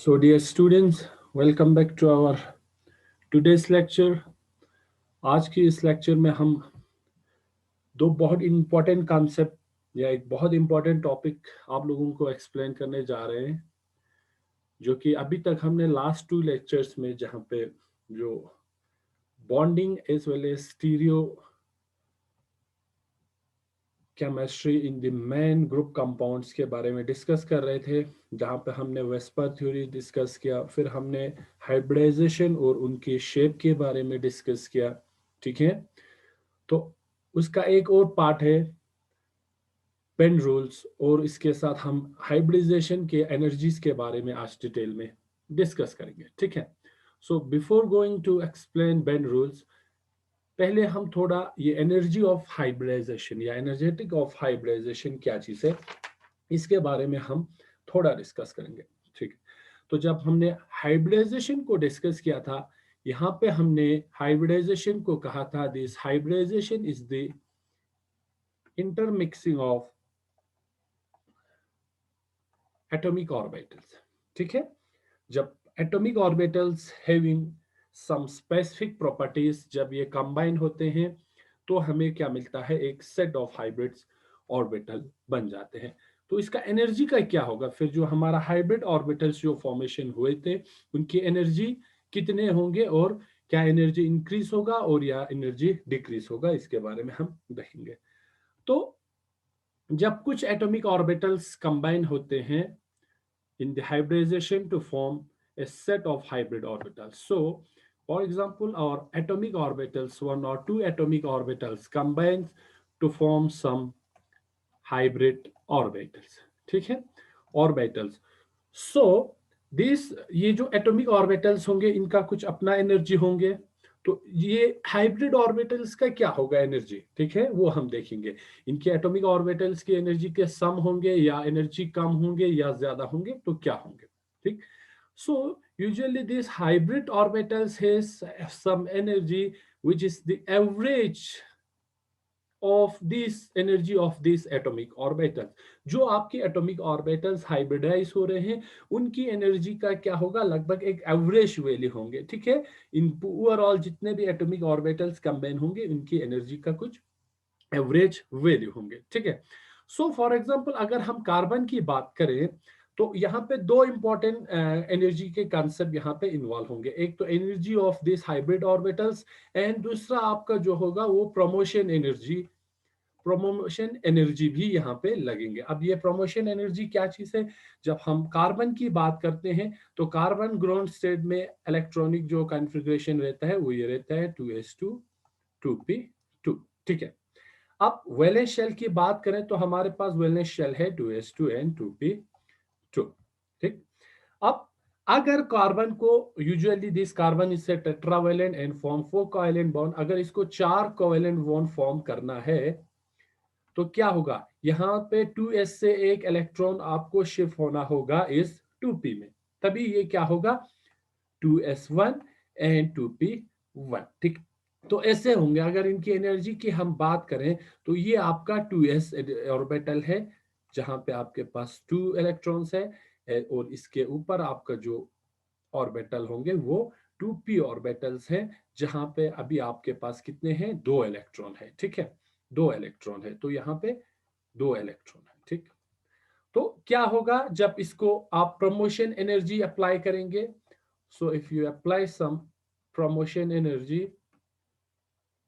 So, dear students, welcome back to our today's lecture. आज की इस लेक्चर में हम दो बहुत इम्पोर्टेंट कॉन्सेप्ट या एक बहुत इम्पोर्टेंट टॉपिक आप लोगों को एक्सप्लेन करने जा रहे हैं, जो कि अभी तक हमने लास्ट टू लेक्चर्स में जहाँ पे जो bonding as well as stereochemistry in the main group compounds के बारे में डिस्कस कर रहे थे, जहाँ पे हमने वेस्पर थ्योरी डिस्कस किया, फिर हमने हाइब्रिडाइजेशन और उनकी शेप के बारे में डिस्कस किया। ठीक है, तो उसका एक और पार्ट है पेन रूल्स, और इसके साथ हम हाइब्रिडाइजेशन के एनर्जीज के बारे में आज डिटेल में डिस्कस करेंगे। ठीक है, so before going to explain bent rules, पहले हम थोड़ा ये एनर्जी ऑफ हाइब्रिडाइजेशन या एनर्जेटिक ऑफ हाइब्रिडाइजेशन क्या चीज है, इसके बारे में हम थोड़ा डिस्कस करेंगे। ठीक है, तो जब हमने हाइब्रिडाइजेशन को डिस्कस किया था, यहाँ पे हमने हाइब्रिडाइजेशन को कहा था this hybridization is the intermixing of atomic orbitals. ठीक है, जब atomic orbitals having some specific properties जब ये कंबाइन होते हैं तो हमें क्या मिलता है, एक सेट ऑफ हाइब्रिड्स ऑर्बिटल बन जाते हैं। तो इसका एनर्जी का क्या होगा, फिर जो हमारा हाइब्रिड ऑर्बिटल्स जो फॉर्मेशन हुए थे उनकी एनर्जी कितने होंगे और क्या एनर्जी इंक्रीज होगा और या एनर्जी डिक्रीज होगा, इसके बारे में हम देखेंगे। तो जब कुछ एटॉमिक ऑर्बिटल्स कंबाइन होते हैं in the hybridization to form a set of hybrid orbitals. So, for example, our atomic orbitals, one or two atomic orbitals combine to form some hybrid orbitals. ठीक है, orbitals. So, ये जो atomic orbitals होंगे इनका कुछ अपना energy होंगे, तो ये हाइब्रिड ऑर्बिटल्स का क्या होगा एनर्जी, ठीक है, वो हम देखेंगे। इनके एटॉमिक ऑर्बिटल्स की एनर्जी के सम होंगे या एनर्जी कम होंगे या ज्यादा होंगे, तो क्या होंगे। ठीक, so usually these hybrid orbitals has some energy which is the average of this energy of these atomic orbitals। जो आपके एटॉमिक ऑर्बिटल्स हाइब्रिडाइज हो रहे हैं उनकी एनर्जी का क्या होगा, लगभग एक एवरेज वैल्यू होंगे। ठीक है, इन ओवरऑल जितने भी एटॉमिक ऑर्बिटल्स कंबाइन होंगे उनकी एनर्जी का कुछ एवरेज वैल्यू होंगे। ठीक है, सो फॉर एग्जांपल अगर हम कार्बन की बात करें तो यहाँ पे दो इंपॉर्टेंट एनर्जी के कॉन्सेप्ट यहाँ पे इन्वॉल्व होंगे। एक तो energy of this hybrid orbitals and दूसरा आपका जो होगा वो प्रमोशन एनर्जी भी यहाँ पे लगेंगे। अब ये प्रमोशन एनर्जी क्या चीज है, जब हम कार्बन की बात करते हैं तो कार्बन ग्राउंड स्टेट में इलेक्ट्रॉनिक जो कॉन्फ़िगरेशन रहता है वो ये रहता है 2s2 2p2। ठीक है, अब वैलेंस शेल की बात करें तो हमारे पास वैलेंस शेल है 2s2 एंड 2p2। ठीक, अब अगर कार्बन को usually this carbon is tetravalent and form 4 covalent bond, अगर इसको 4 कोवैलेंट बॉन्ड फॉर्म करना है तो क्या होगा, यहाँ पे 2s से एक इलेक्ट्रॉन आपको शिफ्ट होना होगा इस 2p में, तभी ये क्या होगा 2s1 एंड 2p1। ठीक, तो ऐसे होंगे। अगर इनकी एनर्जी की हम बात करें तो ये आपका 2s ऑर्बिटल है जहां पे आपके पास 2 इलेक्ट्रॉन्स है और इसके ऊपर आपका जो ऑर्बिटल होंगे वो 2p ऑर्बिटल्स हैं जहां पे अभी आपके पास कितने हैं, 2 इलेक्ट्रॉन है। ठीक है, 2 इलेक्ट्रॉन है, तो यहाँ पे 2 इलेक्ट्रॉन है। ठीक, तो क्या होगा जब इसको आप प्रमोशन एनर्जी अप्लाई करेंगे, so if you apply some promotion energy,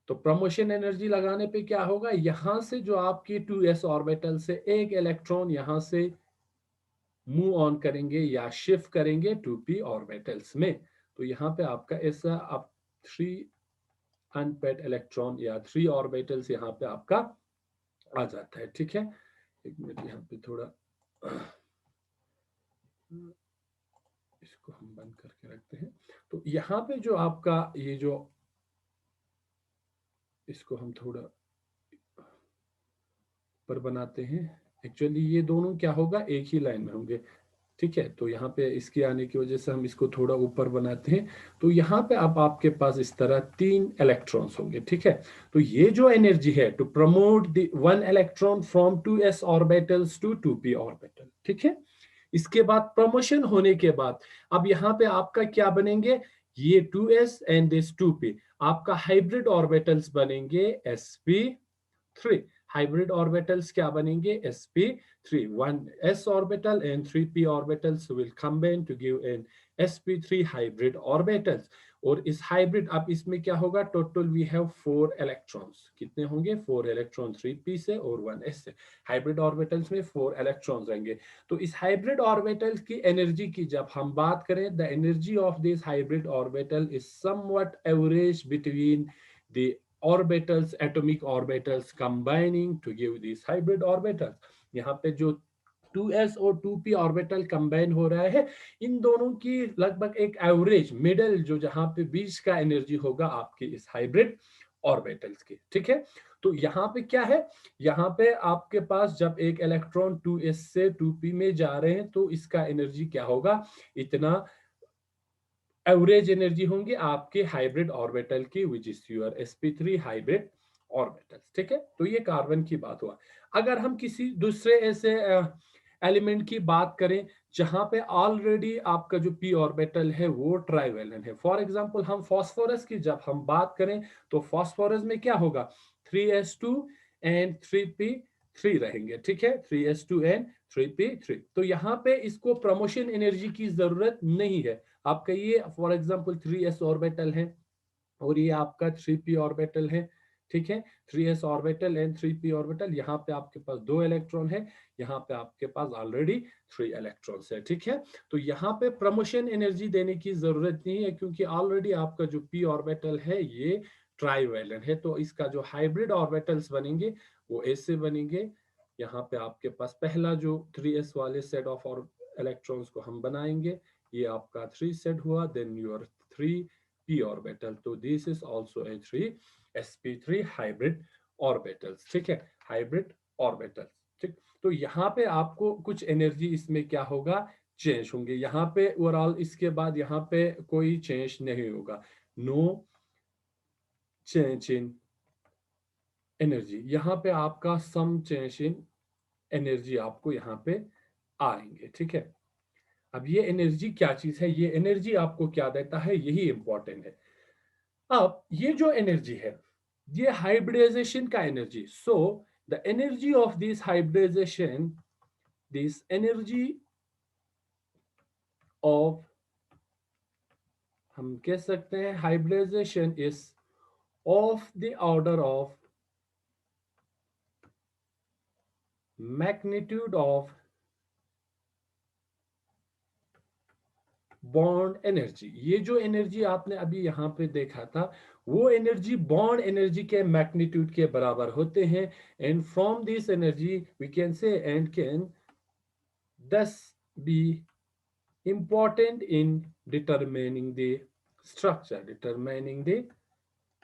तो प्रमोशन एनर्जी लगाने पे क्या होगा, यहां से जो आपकी 2s ऑर्बिटल से एक इलेक्ट्रॉन यहां से मूव ऑन करेंगे या शिफ्ट करेंगे 2p ऑर्बिटल्स में, तो यहाँ पे आपका ऐसा आप 3 अनपेड इलेक्ट्रॉन या 3 ऑर्बिटल्स यहाँ पे आपका आ जाता है। ठीक है, एक मिनट यहाँ पे थोड़ा इसको हम बंद करके रखते हैं। तो यहाँ पे जो आपका ये जो इसको हम थोड़ा ऊपर बनाते हैं, एक्चुअली ये दोनों क्या होगा एक ही लाइन में होंगे। ठीक है, तो यहाँ पे इसके आने की वजह से हम इसको थोड़ा ऊपर बनाते हैं, तो यहाँ पे अब आपके पास इस तरह 3 इलेक्ट्रॉन्स होंगे। ठीक है, तो ये जो एनर्जी है to promote the 1 electron from 2s orbitals to 2p orbital, ठीक है, इसके बाद प्रमोशन होने के बाद अब यहाँ पे आपका क्या बनेंगे, ये 2s एंड दिस 2p, आपका हाइब्रिड ऑर्बिटल्स बनेंगे sp3। हाइब्रिड ऑर्बिटल्स क्या बनेंगे, sp3, 1s orbital and 3p orbitals will combine to give an sp3 hybrid orbitals. और इस हाइब्रिड, अब इसमें क्या होगा, टोटल वी हैव 4 इलेक्ट्रॉन्स, कितने होंगे, 4 इलेक्ट्रॉन 3p से और 1s से। हाइब्रिड ऑर्बिटल्स में 4 इलेक्ट्रॉन्स रहेंगे। तो इस हाइब्रिड ऑर्बिटल की एनर्जी की जब हम बात करें, the energy of this hybrid orbital is somewhat average between the orbitals, atomic orbitals combining to give these hybrid orbitals। यहाँ पे जो 2s और 2p ऑर्बिटल कंबाइन हो रहा है, इन दोनों की लगभग एक एवरेज मिडल जो जहां पे बीच का एनर्जी होगा आपकी इस हाइब्रिड ऑर्बिटल्स की, ठीक है। तो यहाँ पे क्या है, यहाँ पे आपके पास जब एक इलेक्ट्रॉन 2s से 2p में जा रहे हैं तो इसका एनर्जी क्या होगा, इतना एवरेज एनर्जी होंगे आपके हाइब्रिड ऑर्बिटल की, which is your sp3 hybrid orbital, ठीक है। तो ये कार्बन की बात हुआ। अगर हम किसी दूसरे ऐसे एलिमेंट की बात करें जहां पे ऑलरेडी आपका जो p ऑर्बिटल है वो ट्राइवेलेंट है, फॉर एग्जांपल हम फास्फोरस की जब हम बात करें तो फास्फोरस में क्या होगा, 3s2 एंड 3p3 रहेंगे, ठीक है, 3s2 एंड 3p3। तो यहाँ पे इसको प्रमोशन एनर्जी की जरूरत नहीं है। आपका ये फॉर एग्जांपल 3s ऑर्बिटल है और ये आपका 3p ऑर्बिटल है, ठीक है, 3s orbital and 3p orbital. यहाँ पे आपके पास 2 इलेक्ट्रॉन है, यहाँ पे आपके पास ऑलरेडी 3 इलेक्ट्रॉन्स है, ठीक है। तो यहाँ पे प्रमोशन एनर्जी देने की जरूरत नहीं है क्योंकि ऑलरेडी आपका जो p ऑर्बिटल है ये ट्राइवेलेंट है। तो इसका जो हाइब्रिड ऑर्बिटल्स बनेंगे वो ऐसे बनेंगे। यहाँ पे आपके पास पहला जो 3s वाले सेट ऑफ और इलेक्ट्रॉन्स को हम बनाएंगे, ये आपका 3 सेट हुआ, देन योर 3p ऑर्बिटल। तो this is also a 3sp3 hybrid orbitals, ठीक है, हाइब्रिड ऑर्बिटल्स, ठीक। तो यहाँ पे आपको कुछ एनर्जी इसमें क्या होगा, चेंज होंगे। यहाँ पे ओवरऑल इसके बाद यहाँ पे कोई चेंज नहीं होगा, नो चेंज इन एनर्जी। यहाँ पे आपका सम चेंज इन एनर्जी आपको यहाँ पे आएंगे, ठीक है। अब ये एनर्जी क्या चीज है, ये एनर्जी आपको क्या देता है, यही इंपॉर्टेंट है। अब ये जो एनर्जी है ये हाइब्रिडाइजेशन का energy, so the energy of this hybridization, this energy of, हम कह सकते हैं hybridization is of the order of magnitude of bond energy. ये जो एनर्जी आपने अभी यहाँ पे देखा था वो एनर्जी बॉन्ड एनर्जी के मैग्नीट्यूड के बराबर होते हैं। And from this energy we can say and can thus be important in determining the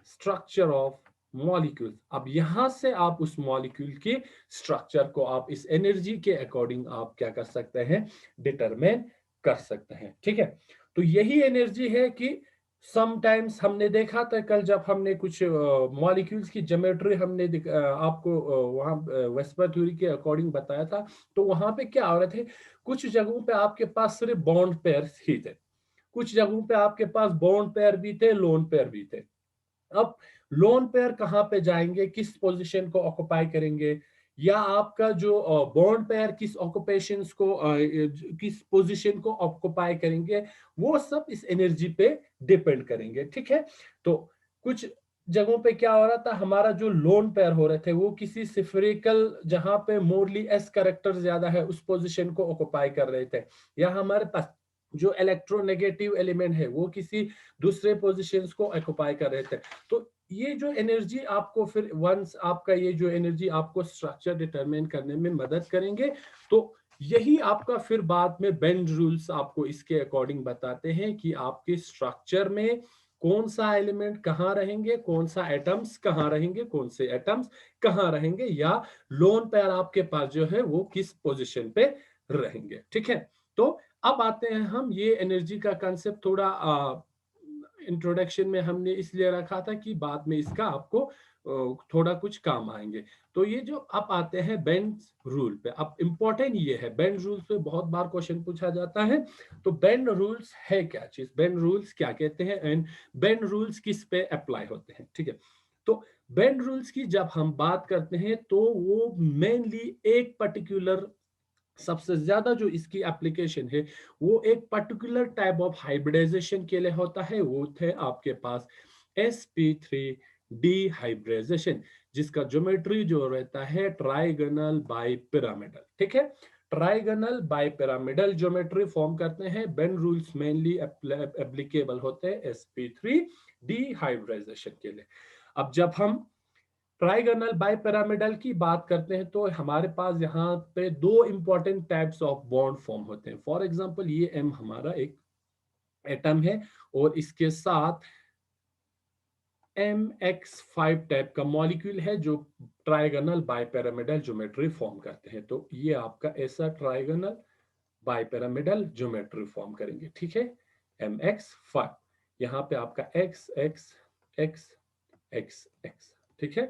structure of molecules। अब यहां से आप उस मॉलिक्यूल के स्ट्रक्चर को आप इस एनर्जी के अकॉर्डिंग आप क्या कर सकते हैं, डिटरमाइन कर सकते हैं, ठीक है। तो यही एनर्जी है कि समटाइम्स हमने देखा था कल जब हमने कुछ मॉलिक्यूल्स की ज्योमेट्री हमने आपको वहां वेस्पर थ्योरी के अकॉर्डिंग बताया था। तो वहां पे क्या हो रहे थे, कुछ जगहों पे आपके पास सिर्फ बॉन्ड पेयर्स ही थे, कुछ जगहों पे आपके पास बॉन्ड पेयर भी थे, लोन पेयर भी थे। अब लोन पेयर कहां पे जाएंगे, किस पोजीशन को ऑक्युपाई करेंगे, या आपका जो बॉन्ड पेयर किस ऑक्युपेशंस को किस पोजीशन को ऑक्युपाई करेंगे, वो सब इस एनर्जी पे डिपेंड करेंगे, ठीक है। तो कुछ जगहों पे क्या हो रहा था, हमारा जो लोन पेयर हो रहे थे वो किसी सिफरिकल जहां पे मोरली एस करेक्टर ज्यादा है उस पोजीशन को ऑक्युपाई कर रहे थे, या हमारे पास जो इलेक्ट्रोनेगेटिव एलिमेंट है वो किसी दूसरे पोजीशंस को ऑक्युपाई कर रहे थे। तो ये जो एनर्जी आपको फिर वंस आपका ये जो एनर्जी आपको स्ट्रक्चर डिटरमाइन करने में मदद करेंगे। तो यही आपका फिर बाद में बेंड रूल्स आपको इसके अकॉर्डिंग बताते हैं कि आपके स्ट्रक्चर में कौन सा एलिमेंट कहाँ रहेंगे, कौन सा एटम्स कहाँ रहेंगे, कौन से एटम्स कहाँ रहेंगे, या लोन पेयर आपके पास जो है वो किस पोजीशन पे रहेंगे, ठीक है। तो अब आते हैं हम, ये एनर्जी का कंसेप्ट थोड़ा इंट्रोडक्शन में हमने इसलिए रखा था कि बाद में इसका आपको थोड़ा कुछ काम आएंगे। तो ये जो अब आते हैं बेंड रूल पे, अब इंपॉर्टेंट ये है बेंड रूल्स पे बहुत बार क्वेश्चन पूछा जाता है। तो बेंड रूल्स है क्या चीज, बेंड रूल्स क्या कहते हैं एंड बेंड रूल्स किस पे अप्लाई होते हैं, ठीक है। तो बेंड रूल्स की जब हम बात करते हैं तो वो मेनली एक पर्टिकुलर, सबसे ज्यादा जो इसकी एप्लीकेशन है वो एक पर्टिकुलर टाइप ऑफ हाइब्रिडाइजेशन के लिए होता है। वो थे आपके पास sp3d हाइब्रिडाइजेशन, जिसका ज्योमेट्री जो रहता है ट्राइगोनल बाई पिरामिडल, ठीक है। Trigonal bi pyramidal geometry form करते हैं, बेंड रूल्स मेनली एप्लीकेबल होते हैं sp3d हाइब्रिडाइजेशन के लिए। अब जब हम ट्राइगोनल बाइपिरामिडल की बात करते हैं तो हमारे पास यहाँ पे दो important types of bond form होते हैं। फॉर एग्जांपल ये एम हमारा एक एटम है और इसके साथ MX5 टाइप का मॉलिक्यूल है जो ट्राइगोनल बाइपिरामिडल ज्योमेट्री फॉर्म करते हैं। तो ये आपका ऐसा ट्राइगोनल बाइपिरामिडल ज्योमेट्री फॉर्म करेंगे, ठीक है। MX5 यहाँ पे आपका X X X X X, ठीक है।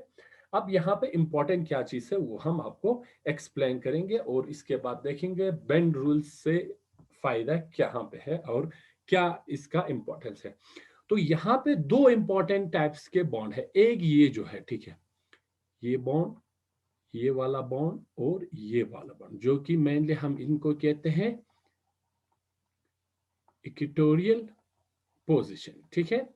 अब यहाँ पे इंपॉर्टेंट क्या चीज है वो हम आपको एक्सप्लेन करेंगे और इसके बाद देखेंगे बेंड रूल्स से फायदा क्या पे है और क्या इसका इंपॉर्टेंस है। तो यहाँ पे दो इंपॉर्टेंट टाइप्स के बॉन्ड है, एक ये जो है, ठीक है, ये बॉन्ड, ये वाला बॉन्ड और ये वाला बॉन्ड, जो कि मेनली हम इनको कहते हैं इक्वेटोरियल पोजीशन, ठीक है।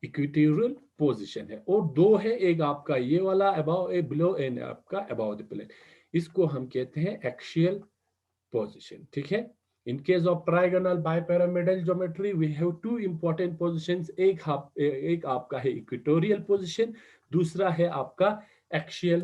इक्वेटोरियल पोजीशन है और दो है, एक आपका ये वाला अबाव ए बिलो एंड आपका अबाव द प्लेन, इसको हम कहते हैं एक्सियल position, ठीक है। In case of trigonal bipyramidal geometry we have two important positions, एक आपका है इक्वेटोरियल पोजीशन, दूसरा है आपका एक्सियल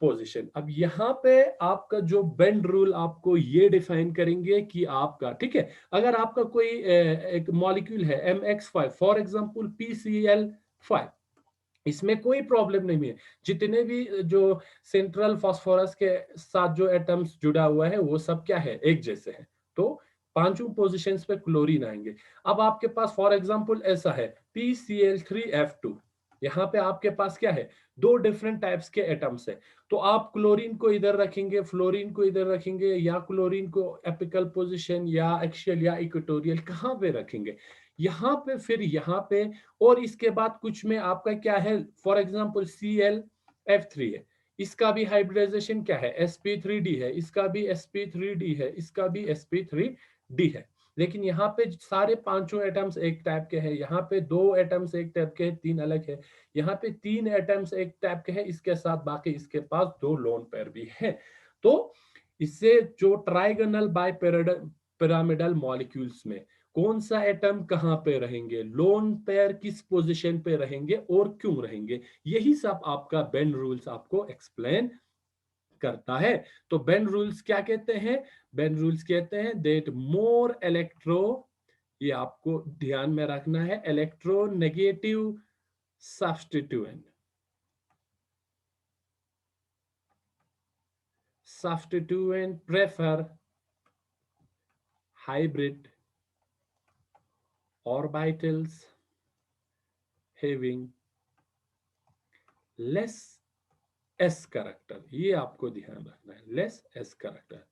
पोजीशन। अब यहाँ पे आपका जो बेंड रूल आपको ये डिफाइन करेंगे कि आपका, ठीक है, अगर आपका कोई एक मॉलिक्यूल है MX5 फॉर एग्जांपल PCl5, इसमें कोई प्रॉब्लम नहीं है, जितने भी जो सेंट्रल फास्फोरस के साथ जो एटम्स जुड़ा हुआ है वो सब क्या है, एक जैसे हैं। तो पांचों पोजीशंस पे क्लोरीन आएंगे। अब आपके पास फॉर एग्जांपल ऐसा है PCl3F2, यहाँ पे आपके पास क्या है, दो डिफरेंट टाइप्स के एटम्स है। तो आप क्लोरीन को इधर रखेंगे, फ्लोरीन को इधर रखेंगे, या क्लोरीन को एपिकल पोजीशन या एक्सियल या इक्वेटोरियल कहाँ पे रखेंगे, यहाँ पे, फिर यहाँ पे, और इसके बाद कुछ में आपका क्या है, फॉर एग्जांपल ClF3 है, इसका भी हाइब्रिडाइजेशन क्या है, sp3d है, इसका भी sp3d है, इसका भी sp3d है। लेकिन यहाँ पे सारे पांचों एटम्स एक टाइप के हैं, यहाँ पे दो एटम्स एक टाइप के हैं, तीन अलग है, यहाँ पे तीन एटम्स एक टाइप के हैं, इसके साथ बाकी इसके पास दो लोन पेयर भी है। तो इससे जो ट्राइगोनल बाय पिरामिडल मॉलिक्यूल्स में कौन सा एटम कहां पे रहेंगे, लोन पेयर किस पोजीशन पे रहेंगे और क्यों रहेंगे, यही सब आपका बेंड रूल्स आपको एक्सप्लेन करता है। तो बेंड रूल्स क्या कहते हैं, बेंड रूल्स कहते हैं दैट मोर इलेक्ट्रो, ये आपको ध्यान में रखना है, electronegative substituent, substituent prefer hybrid orbitals having less s character, ये आपको ध्यान रखना है, less s character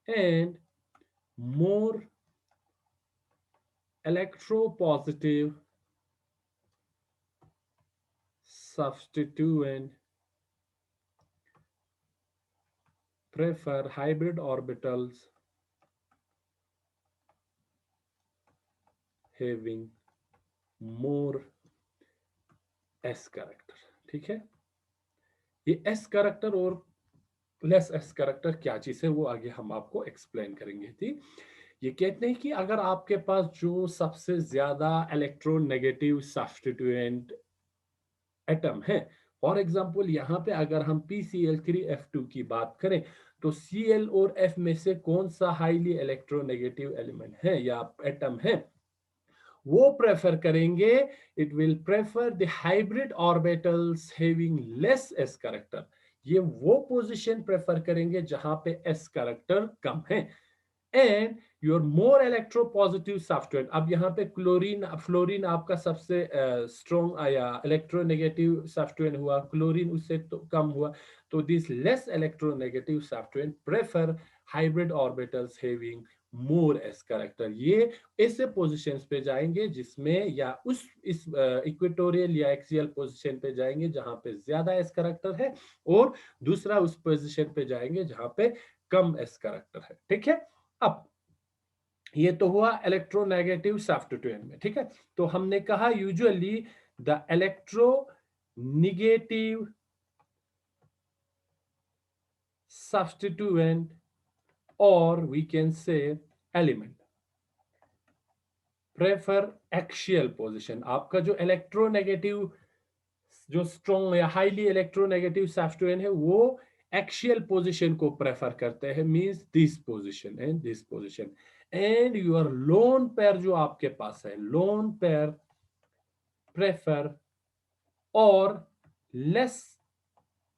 and more electropositive substituent prefer hybrid orbitals having more s character, ठीक है। ये s character और लेस एस कैरेक्टर क्या चीज है वो आगे हम आपको एक्सप्लेन करेंगे, थी। ये कहते हैं कि अगर आपके पास जो सबसे ज्यादा इलेक्ट्रोनेगेटिव सब्स्टिट्यूएंट एटम है, फॉर एग्जांपल यहाँ पे अगर हम PCl3F2 की बात करें तो Cl और F में से कौन सा हाईली इलेक्ट्रोनेगेटिव एलिमेंट है या एटम है, वो प्रेफर करेंगे, it will prefer the hybrid orbitals having less S character, ये वो पोजीशन प्रेफर करेंगे जहां पे एस कैरेक्टर कम है। And your more electropositive substance. अब यहाँ पे क्लोरीन फ्लोरीन आपका सबसे स्ट्रॉन्ग आया, इलेक्ट्रोनेगेटिव सब्सटेंस हुआ, क्लोरीन उससे तो कम हुआ, तो this less electronegative substance prefer hybrid orbitals having more S character. ये ऐसे पोजीशंस पे जाएंगे जिसमें, या उस इस इक्वेटोरियल या एक्सियल पोजीशन पे जाएंगे जहां पे ज्यादा एस कैरेक्टर है, और दूसरा उस पोजीशन पे जाएंगे जहां पे कम एस कैरेक्टर है। ठीक है, अब ये तो हुआ इलेक्ट्रोनेगेटिव सब्स्टिट्यूएंट में। ठीक है, तो हमने कहा usually the electronegative substituent, or we can say element prefer axial position. आपका जो इलेक्ट्रोनेगेटिव, जो स्ट्रॉन्ग या हाईली इलेक्ट्रोनेगेटिव सब्स्टिट्यूएंट है, वो एक्शियल पोजिशन को प्रेफर करते हैं, means this position and this position. And your lone pair जो आपके पास है, लोन पेयर प्रेफर और लेस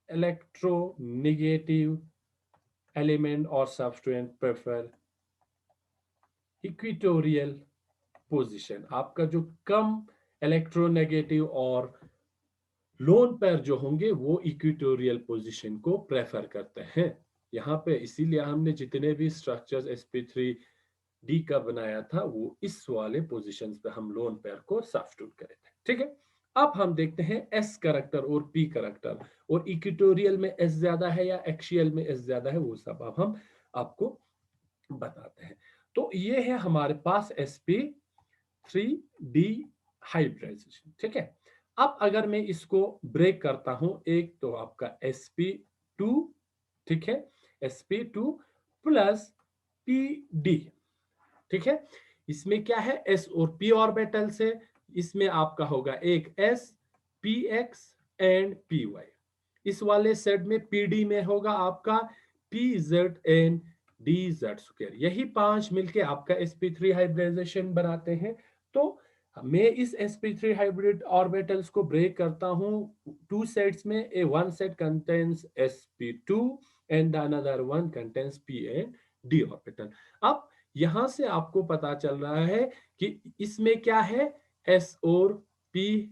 इलेक्ट्रोनेगेटिव एलिमेंट और सब्स्टिट्यूएंट प्रेफर इक्वेटोरियल पोजीशन। आपका जो कम इलेक्ट्रोनेगेटिव और लोन पेयर जो होंगे वो इक्वेटोरियल पोजीशन को प्रेफर करते हैं। यहाँ पे इसीलिए हमने जितने भी स्ट्रक्चर्स sp3d का बनाया था वो इस वाले पोजीशंस पे हम लोन पेयर को सब्स्टिट्यूट करे थे। ठीक है, अब हम देखते हैं एस कैरेक्टर और पी कैरेक्टर, और इक्वेटोरियल में एस ज्यादा है या एक्सियल में एस ज्यादा है, वो सब अब हम आपको बताते हैं। तो ये है हमारे पास sp3d हाइब्रिडाइजेशन। ठीक है, अब अगर मैं इसको ब्रेक करता हूं, एक तो आपका sp2, ठीक है, sp2 प्लस pd। ठीक है, इसमें क्या है, s और p ऑर्बिटल से, इसमें आपका होगा एक s, px एंड py। इस वाले सेट में pd में होगा आपका pz एंड dz स्क्वायर। यही पांच मिलके आपका sp3 हाइब्रिडाइजेशन बनाते हैं। तो मैं इस sp3 हाइब्रिड ऑर्बिटल्स को ब्रेक करता हूं टू सेट्स में। A one set contains sp2 and another one contains p and d orbital. अब यहां से आपको पता चल रहा है कि इसमें क्या है, s और p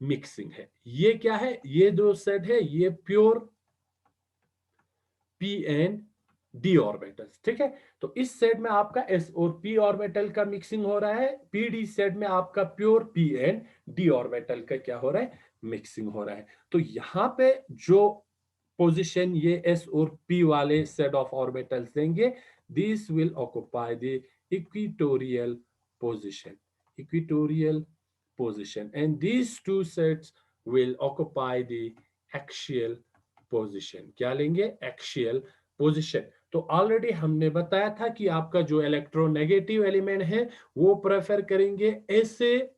मिक्सिंग है। ये क्या है, ये दो सेट है, ये pure p and d orbitals. ठीक है, तो इस सेट में आपका s और p ऑर्बिटल का मिक्सिंग हो रहा है, pd सेट में आपका pure p and d orbital का क्या हो रहा है, मिक्सिंग हो रहा है। तो यहां पे जो पोजीशन ये s और p वाले सेट ऑफ ऑर्बिटल्स देंगे, this will occupy the equatorial position, equatorial position, and these two sets will occupy the axial position। क्या लेंगे, एक्शियल पोजीशन। तो ऑलरेडी हमने बताया था कि आपका जो इलेक्ट्रोनेगेटिव एलिमेंट है वो प्रेफर करेंगे ऐसे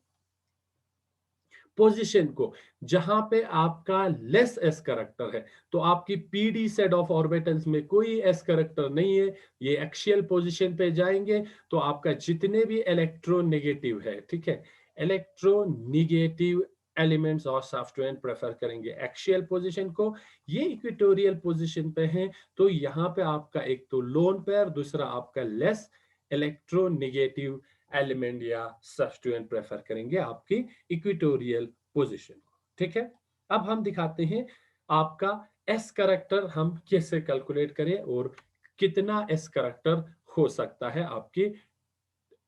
पोजीशन को जहां पे आपका लेस एस कैरेक्टर है। तो आपकी पीडी सेट ऑफ ऑर्बिटल्स में कोई एस कैरेक्टर नहीं है, ये एक्शियल पोजीशन पे जाएंगे। तो आपका जितने भी इलेक्ट्रोनेगेटिव है, ठीक है, इलेक्ट्रोनेगेटिव एलिमेंट्स और सब्स्टिट्यूएंट प्रेफर करेंगे एक्शियल पोजीशन को। ये इक्वेटोरियल पोजीशन पे हैं, तो यहाँ पे आपका एक तो लोन पेयर, दूसरा आपका लेस इलेक्ट्रोनेगेटिव एलिमेंट या सब्स्टिट्यूएंट प्रेफर करेंगे आपकी इक्वेटोरियल पोजीशन। ठीक है, अब हम दिखाते हैं आपका एस कैरेक्टर हम कैसे कैलकुलेट करें और कितना एस कैरेक्टर हो सकता है आपकी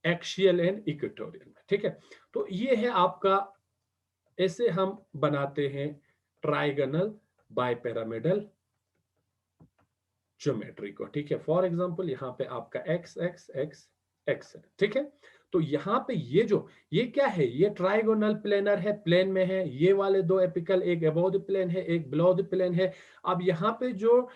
एक्शियल एंड इक्वेटोरियल में। ठीक है, तो ये है आपका, ऐसे हम बनाते हैं ट्राइगोनल बाइपिरामिडल ज्योमेट्री को। ठीक है, फॉर एग्जांपल यहाँ पे आपका एक्स एक्स एक्स एक्स है। ठीक है, तो यहाँ पे ये क्या है, ये ट्राइगोनल प्लेनर है, प्लेन में है। ये वाले दो एपिकल, एक अबव द प्लेन है, एक बिलो द प्लेन है। अब यहाँ पे जो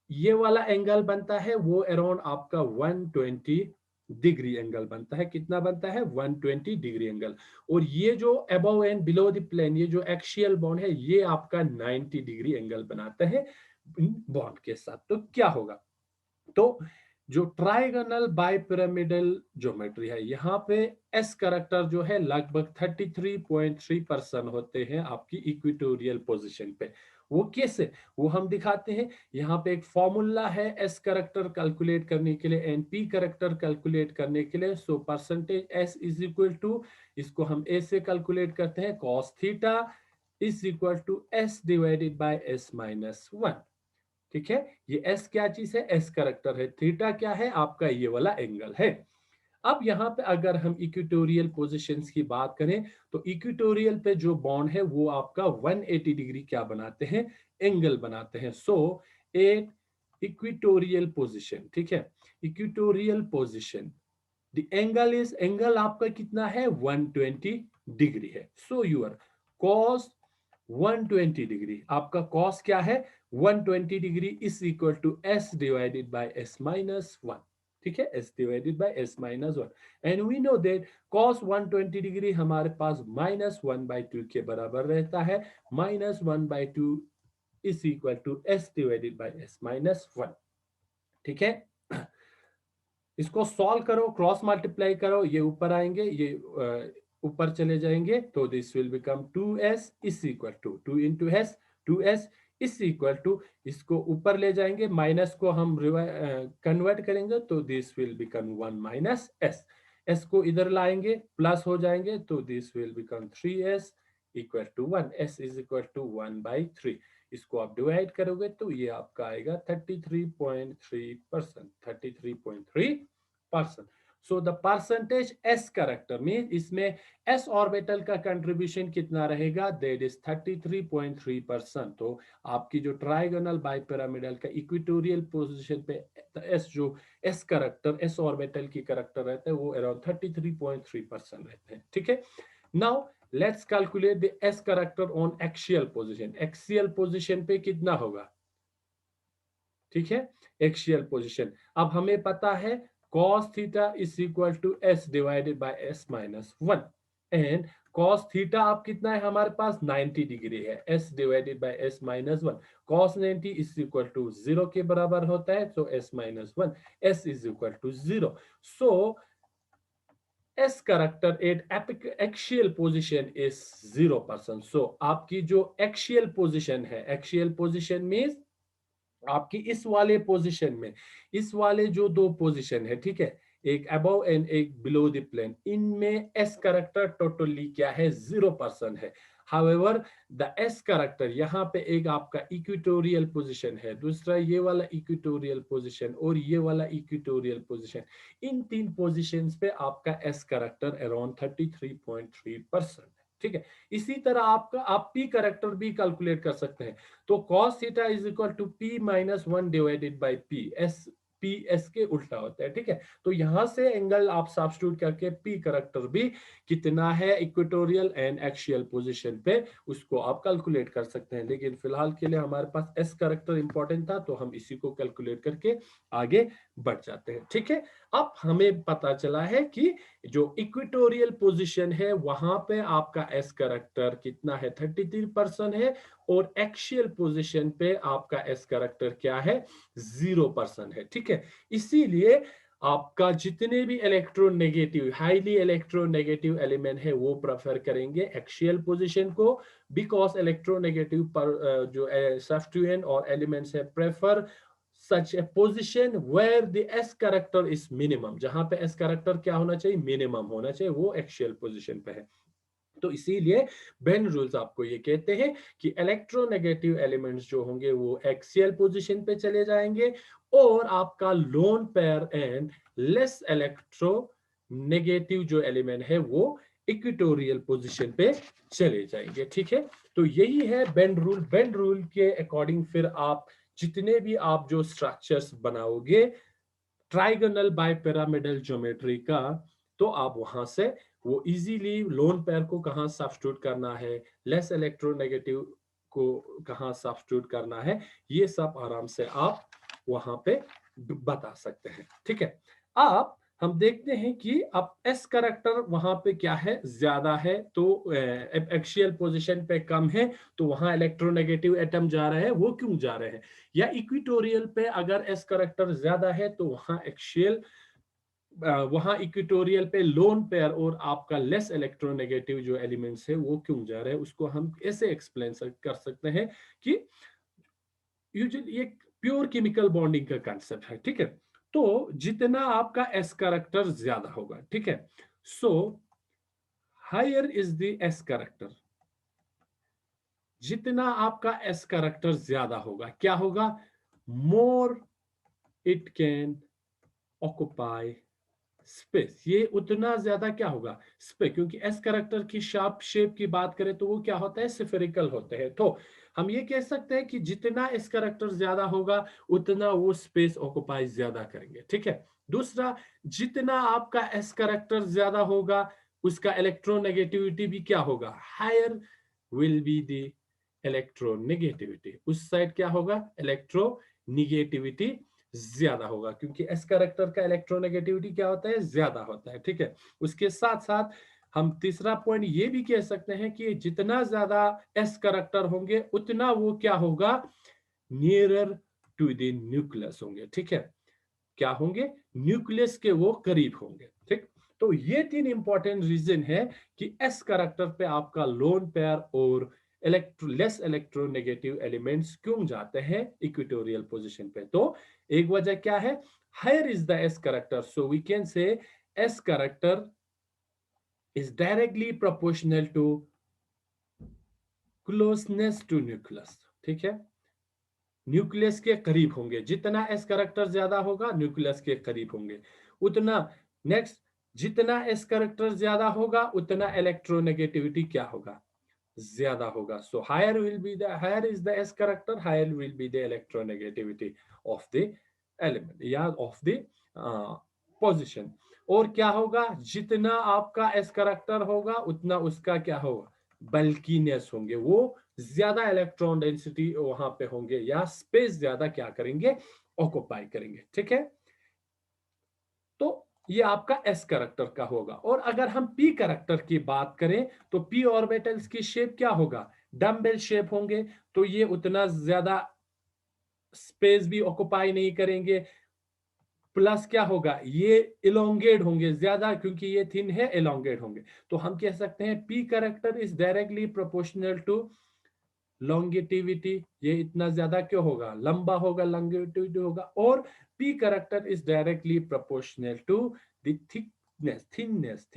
ये वाला एंगल बनता है वो अराउंड आपका 120 डिग्री एंगल बनता है। कितना बनता है, 120 डिग्री एंगल। और ये जो above and below the plane, ये जो एक्सियल बॉन्ड है, ये आपका 90 डिग्री एंगल बनाता है बॉन्ड के साथ। तो क्या होगा, तो जो ट्राइगोनल बाइपिरामिडल ज्योमेट्री है, यहाँ पे एस कैरेक्टर जो है लगभग 33.3% होते हैं आपकी इक्वेटोरियल पोजीशन पे, वो कैसे, वो हम दिखाते हैं। यहाँ पे एक फॉर्मूला है एस करेक्टर कैलकुलेट करने के लिए एंड पी करेक्टर कैलकुलेट करने के लिए। So percentage S is equal to, इसको हम ए से कैलकुलेट करते हैं, cos theta is equal to S divided by S minus one. ठीक है, ये एस क्या चीज है, एस करेक्टर है, थीटा क्या है, आपका ये वाला एंगल है। अब यहाँ पे अगर हम इक्वेटोरियल पोजीशंस की बात करें तो इक्वेटोरियल पे जो बॉन्ड है वो आपका 180 डिग्री क्या बनाते हैं, एंगल बनाते हैं। सो एक इक्वेटोरियल पोजीशन, ठीक है, equatorial position, the angle is, angle आपका कितना है 120 डिग्री है। सो यूर कॉस 120 डिग्री, आपका कॉस क्या है 120 degree is equal to S divided by S minus one. ठीक है, S divided by S minus one, and we know that cos 120 degree हमारे पास माइनस वन बाई टू के बराबर रहता है। Minus one by two is equal to S divided by S minus one. ठीक है, इसको सॉल्व करो, क्रॉस मल्टीप्लाई करो, ये ऊपर आएंगे, ये ऊपर चले जाएंगे, तो this will become 2s is equal to 2 into S, 2s is equal to, इसको ऊपर ले जाएंगे, माइनस को हम कन्वर्ट करेंगे तो this will become 1 minus S, S को इधर लाएंगे प्लस हो जाएंगे तो this will become 3s equal to 1, S is equal to 1 by 3। इसको आप डिवाइड करोगे तो ये आपका आएगा 33.3%, 33.3%। So the percentage S character mean इसमें एस ऑर्बिटल का कंट्रीब्यूशन कितना रहेगा, दैट इज 33.3%। तो आपकी जो ट्राइगोनल बाइपिरामिडल का इक्वेटोरियल पोजीशन पे एस जो एस करेक्टर, एस ऑर्बिटल की करेक्टर रहता है वो अराउंड 33.3% रहते हैं। ठीक है, now let's calculate the S character on axial position. Axial position पे कितना होगा, ठीक है, एक्सियल पोजीशन, अब हमें पता है cos theta is equal to S divided by S minus one, and cos theta आप कितना है हमारे पास 90 डिग्री है, s divided by s minus one, cos 90 is equal to zero के बराबर होता है, so s minus one, s is equal to zero. So S character at axial position is 0%। So आपकी जो एक्सियल पोजीशन है, axial position means आपकी इस वाले पोजीशन में, इस वाले जो दो पोजीशन है, ठीक है, एक अबव एंड एक बिलो द प्लेन, इनमें एस करेक्टर टोटली क्या है 0% है। हाउएवर द एस करेक्टर यहाँ पे एक आपका इक्वेटोरियल पोजीशन है, दूसरा ये वाला इक्वेटोरियल पोजीशन और ये वाला इक्वेटोरियल पोजीशन, इन तीन पोजीशंस पे आपका एस करेक्टर अराउंड 33.3% है। ठीक है, इसी तरह आपका आप पी करेक्टर भी कैलकुलेट कर सकते हैं। तो cos theta is equal to P minus one divided by P, S P S के उल्टा होता है। ठीक है, तो यहां से एंगल आप सब्स्टिट्यूट करके पी करेक्टर भी कितना है इक्वेटोरियल एंड एक्सियल पोजीशन पे उसको आप कैलकुलेट कर सकते हैं। लेकिन फिलहाल के लिए हमारे पास एस करेक्टर इंपॉर्टेंट था तो हम इसी को कैलकुलेट करके आगे बढ़ जाते हैं। ठीक है, अब हमें पता चला है कि जो इक्वेटोरियल पोजीशन है वहां पे आपका एस करेक्टर कितना है 33% है, और एक्सियल पोजीशन पे आपका एस करेक्टर क्या है 0% है। ठीक है, इसीलिए आपका जितने भी इलेक्ट्रोनेगेटिव, हाईली इलेक्ट्रोनेगेटिव एलिमेंट है वो प्रेफर करेंगे एक्सियल पोजीशन को, बिकॉज इलेक्ट्रोनेगेटिव पर जो सब्स्टिट्यूएंट और एलिमेंट्स है prefer such a position where the s character is minimum, जहां पे s character क्या होना चाहिए, मिनिमम होना चाहिए, वो एक्सियल पोजीशन पे है। तो इसीलिए बेन रूल्स आपको ये कहते हैं कि इलेक्ट्रोनेगेटिव एलिमेंट्स जो होंगे वो एक्सियल पोजीशन पे चले जाएंगे, और आपका lone pair and less electronegative जो एलिमेंट है वो इक्वेटोरियल पोजीशन पे चले जाएंगे। ठीक है, तो यही है बेन रूल। बेन रूल के अकॉर्डिंग फिर आप जितने भी आप जो स्ट्रक्चर्स बनाओगे ट्राइगोनल बाइपिरामिडल ज्योमेट्री का, तो आप वहां से वो इजीली लोन पेयर को कहाँ सब्स्टिट्यूट करना है, लेस इलेक्ट्रोनेगेटिव को कहाँ सब्स्टिट्यूट करना है, ये सब आराम से आप वहां पे बता सकते हैं। ठीक है, आप हम देखते हैं कि अब एस करेक्टर वहां पे क्या है ज्यादा है, तो एक्सियल पोजीशन पे कम है, तो वहां इलेक्ट्रोनेगेटिव एटम जा रहे हैं, वो क्यों जा रहे हैं, या इक्वेटोरियल पे अगर एस करेक्टर ज्यादा है तो वहां एक्सियल वहां इक्वेटोरियल पे लोन पेयर और आपका लेस इलेक्ट्रोनेगेटिव जो एलिमेंट्स है वो क्यों जा रहे हैं, उसको हम ऐसे एक्सप्लेन कर सकते हैं कि यूजुअली ये प्योर केमिकल बॉन्डिंग का कंसेप्ट है, ठीक है। तो जितना आपका एस कैरेक्टर ज्यादा होगा, ठीक है, so higher is the S character, जितना आपका एस कैरेक्टर ज्यादा होगा क्या होगा, more it can occupy space, ये उतना ज्यादा क्या होगा स्पेस, क्योंकि एस कैरेक्टर की शार्प शेप की बात करें तो वो क्या होता है, सिफेरिकल होते हैं। तो हम ये कह सकते हैं कि जितना एस कैरेक्टर ज्यादा होगा उतना वो स्पेस ऑक्युपाई ज्यादा करेंगे, ठीक है। दूसरा, जितना आपका एस कैरेक्टर ज्यादा होगा उसका इलेक्ट्रोनेगेटिविटी भी क्या होगा, higher will be the electronegativity, उस साइड क्या होगा, इलेक्ट्रोनेगेटिविटी ज्यादा होगा, क्योंकि एस कैरेक्टर का इलेक्ट्रोनेगेटिविटी क्या होता है, ज्यादा होता है, ठीक है। उसके साथ साथ हम तीसरा पॉइंट ये भी कह सकते हैं कि जितना ज्यादा एस कैरेक्टर होंगे उतना वो क्या होगा, नियरर टू द न्यूक्लियस होंगे, ठीक है। क्या होंगे, न्यूक्लियस के वो करीब होंगे, ठीक। तो ये तीन इंपॉर्टेंट रीजन है कि एस कैरेक्टर पे आपका लोन पेयर और लेस इलेक्ट्रोनेगेटिव एलिमेंट्स क्यों जाते हैं इक्वेटोरियल पोजीशन पे। तो एक वजह क्या है, higher is the S character, so we can say S character is directly proportional to closeness to nucleus, ठीक है। न्यूक्लियस के करीब होंगे, जितना एस कैरेक्टर ज्यादा होगा न्यूक्लियस के करीब होंगे उतना। नेक्स्ट, जितना एस कैरेक्टर ज्यादा होगा उतना इलेक्ट्रोनेगेटिविटी क्या होगा, ज्यादा होगा। So higher will be the, higher is the S character, higher will be the electronegativity of the element या ऑफ द पोजिशन। और क्या होगा, जितना आपका एस कैरेक्टर होगा उतना उसका क्या होगा, बल्कीनेस होंगे, वो ज्यादा इलेक्ट्रॉन डेंसिटी वहां पे होंगे या स्पेस ज्यादा क्या करेंगे, ऑक्युपाई करेंगे, ठीक है। तो ये आपका एस कैरेक्टर का होगा। और अगर हम पी कैरेक्टर की बात करें तो पी ऑर्बिटल्स की शेप क्या होगा, डम्बेल शेप होंगे, तो ये उतना ज्यादा स्पेस भी ऑक्युपाई नहीं करेंगे। प्लस क्या होगा, ये इलोंगेट होंगे ज्यादा, क्योंकि ये थिन है, इलोंगेट होंगे। तो हम कह सकते हैं P character is directly proportional to लॉन्गेटिविटी, ये इतना ज्यादा क्यों होगा, लंबा होगा, लॉन्गेटिविटी होगा। और P character is directly proportional to the thickness, thinness,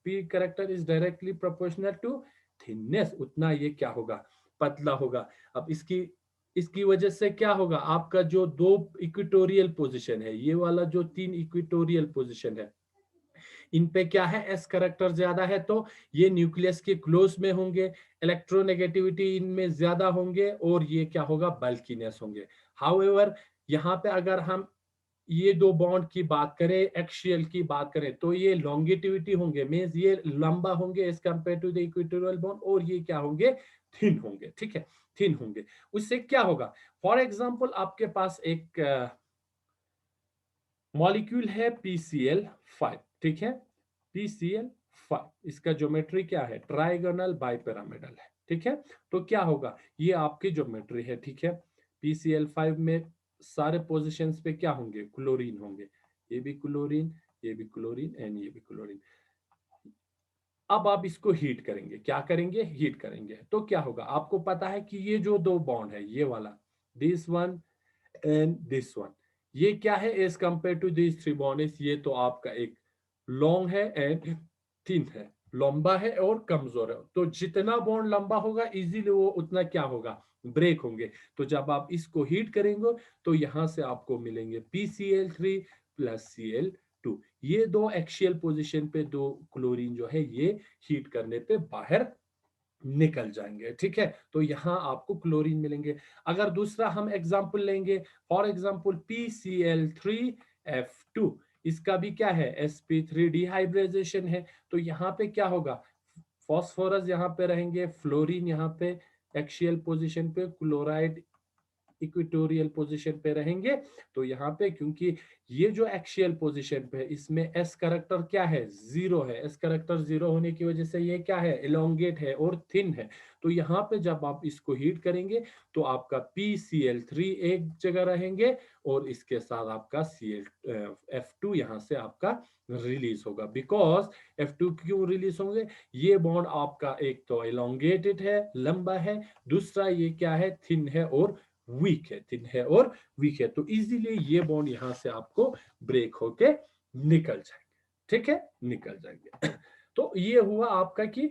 P character is directly proportional to thinness, उतना ये क्या होगा, पतला होगा। अब इसकी इसकी वजह से क्या होगा, आपका जो दो इक्वेटोरियल पोजीशन है, ये वाला जो तीन इक्वेटोरियल पोजीशन है, इन पे क्या है, एस करेक्टर ज्यादा है, तो ये न्यूक्लियस के क्लोज में होंगे, इलेक्ट्रोनेगेटिविटी इनमें ज्यादा होंगे और ये क्या होगा, बल्कीनेस होंगे। हाउएवर यहाँ पे अगर हम ये दो बॉन्ड की बात करें, एक्सियल की बात करें, तो ये लॉन्गिटिविटी होंगे, मींस ये लंबा होंगे as compared to the equatorial bond, और ये क्या होंगे, थिन होंगे, ठीक है, थिन होंगे। उससे क्या होगा, फॉर एग्जांपल आपके पास एक मॉलिक्यूल है PCl5, ठीक है, PCl5, इसका ज्योमेट्री क्या है, ट्राइगोनल बाइपिरामिडल है, ठीक है। तो क्या होगा, ये आपकी ज्योमेट्री है, ठीक है। PCl5 में सारे पोजीशंस पे क्या होंगे, क्लोरीन होंगे, ये भी क्लोरीन, ये भी क्लोरीन एंड ये भी क्लोरीन। अब आप इसको हीट करेंगे, क्या करेंगे, हीट करेंगे, तो क्या होगा, आपको पता है कि ये जो दो बॉन्ड है, ये वाला, this one and this one, ये क्या है as compared to this three bonds, ये तो आपका एक लॉन्ग है एंड थिन है, लंबा है और कमजोर है। तो जितना बॉन्ड लंबा होगा इजीली वो उतना क्या होगा, ब्रेक होंगे। तो जब आप इसको हीट करेंगे तो यहां से आपको मिलेंगे PCl3 प्लस Cl2, ये दो एक्सियल पोजीशन पे दो क्लोरीन जो है ये हीट करने पे बाहर निकल जाएंगे, ठीक है। तो यहां आपको क्लोरीन मिलेंगे। अगर दूसरा हम एग्जांपल लेंगे, फॉर एग्जांपल PCl3F2, इसका भी क्या है, sp3 डिहाइब्रिडाइजेशन है। तो यहाँ पे क्या होगा, फॉस्फोरस यहाँ पे रहेंगे, फ्लोरीन यहाँ पे एक्सियल पोजीशन पे, क्लोराइड इक्वेटोरियल पोजीशन पे रहेंगे। तो यहाँ पे क्योंकि ये जो एक्सियल पोजीशन पे है इसमें एस करेक्टर क्या है, जीरो है। एस करेक्टर जीरो होने की वजह से ये क्या है, इलोंगेट है और थिन है। तो यहाँ पे जब आप इसको हीट करेंगे तो आपका PCl3 एक जगह रहेंगे और इसके साथ आपका F2 यहाँ से आपका रिलीज होगा। बिकॉज F2 क्यों रिलीज होंगे, ये बॉन्ड आपका एक तो इलोंगेटेड है, लंबा है, दूसरा ये क्या है, थिन है और वीक है, थिन है और वीक है। तो इजीली ये बॉन्ड यहां से आपको ब्रेक होके निकल जाएंगे, ठीक है, निकल जाएंगे। तो ये हुआ आपका कि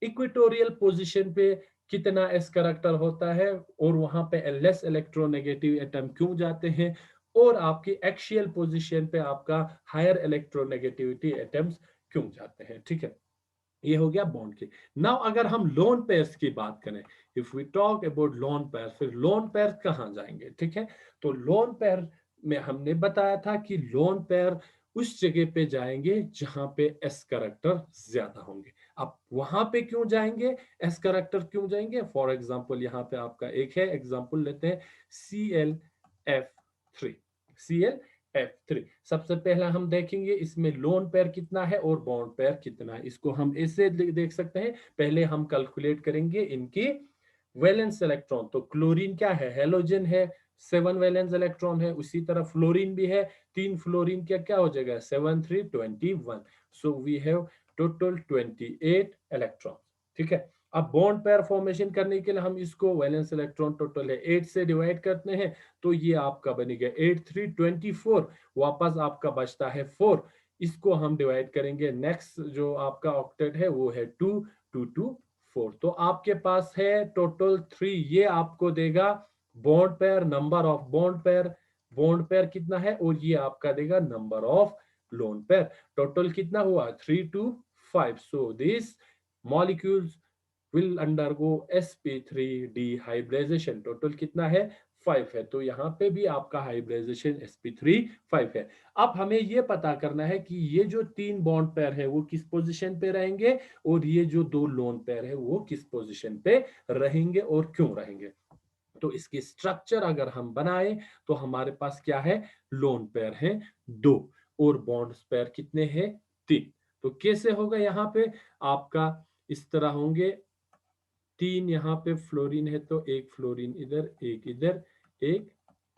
इक्वेटोरियल पोजीशन पे कितना एस करेक्टर होता है और वहां पे लेस इलेक्ट्रोनेगेटिव एटम क्यों जाते हैं, और आपकी एक्सियल पोजीशन पे आपका हायर इलेक्ट्रोनेगेटिविटी एटम्स क्यों जाते हैं, ठीक है। ये हो गया बॉन्ड के। नाउ अगर हम लोन पेयर्स की बात करें, if we talk about lone pair, फिर लोन पेयर कहाँ जाएंगे, ठीक है। तो लोन पेयर में हमने बताया था कि लोन पेयर उस जगह पे जाएंगे जहां पे एस करेक्टर ज्यादा होंगे। अब वहां पे क्यों जाएंगे, एस करेक्टर क्यों जाएंगे, फॉर एग्जाम्पल यहाँ पे आपका एक है एग्जाम्पल लेते हैं, ClF3। ClF3 सबसे पहला हम देखेंगे इसमें लोन पेयर कितना है और बॉन्ड पेयर कितना है। इसको हम ऐसे देख सकते हैं, पहले हम कैलकुलेट करेंगे इनकी वैलेंस इलेक्ट्रॉन। तो क्लोरीन क्या है, हेलोजन है, 7 वैलेंस इलेक्ट्रॉन है। उसी तरह फ्लोरीन भी है, 3 फ्लोरीन क्या क्या हो जाएगा, 7 3 21। So we have total 28 electron, ठीक है। अब बॉन्ड पेयर फॉर्मेशन करने के लिए हम इसको वैलेंस इलेक्ट्रॉन टोटल है 8 से डिवाइड करते हैं, तो ये आपका बनेगा 8 3 24। वापस आपका बचता है 4, इसको हम डिवाइड करेंगे, नेक्स्ट जो आपका ऑक्टेट है वो है 2 2 2 4। तो आपके पास है टोटल 3, ये आपको देगा bond pair, number of bond pair, bond pair कितना है, और ये आपका देगा number of lone pair. Total कितना हुआ, 3 2 5। So this molecules will undergo sp3 dehybridization। Total कितना है, 5 है। तो यहाँ पे भी आपका हाइब्रिडाइजेशन sp3 5 है। अब हमें ये पता करना है कि ये जो 3 बॉन्ड पेयर है वो किस पोजीशन पे रहेंगे और ये जो 2 लोन पेयर है वो किस पोजीशन पे रहेंगे और क्यों रहेंगे। तो इसकी स्ट्रक्चर अगर हम बनाए तो हमारे पास क्या है, लोन पेयर है 2 और बॉन्ड पेयर कितने हैं, 3। तो कैसे होगा, यहाँ पे आपका इस तरह होंगे, 3 यहाँ पे फ्लोरीन है तो एक फ्लोरीन इधर, एक इधर, एक